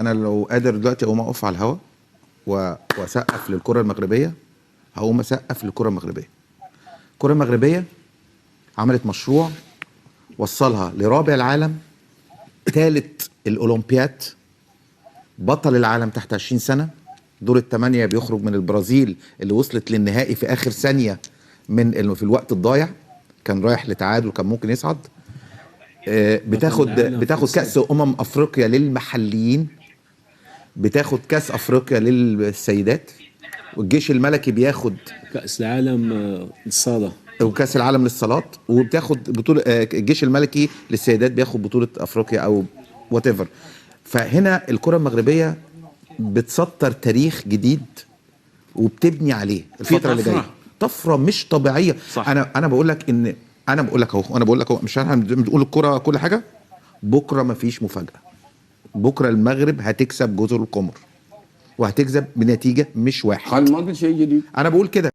انا لو قادر دلوقتي اقوم اقف على الهوا واسقف للكره المغربيه، هقوم اسقف للكره المغربيه. الكره المغربيه عملت مشروع وصلها لرابع العالم، ثالث الاولمبياد، بطل العالم تحت 20 سنه، دور الثمانيه بيخرج من البرازيل اللي وصلت للنهائي في اخر ثانيه في الوقت الضايع، كان رايح لتعادل كان ممكن يصعد. بتاخد كأس افريقيا للمحليين، بتاخد كأس افريقيا للسيدات، والجيش الملكي بياخد كأس العالم للصالة وكأس العالم للصالات، وبتاخد بطولة الجيش الملكي للسيدات بياخد بطولة افريقيا او وات ايفر. فهنا الكرة المغربية بتسطر تاريخ جديد وبتبني عليه الفترة اللي جاية. طفرة مش طبيعية. صح. انا بقول لك ان انا بقول لك اهو مش احنا بنقول الكرة كل حاجة. بكرة مفيش مفاجأة، بكرة المغرب هتكسب جزر القمر وهتكسب بنتيجة مش واحد. ما قلت شيء جديد. انا بقول كده.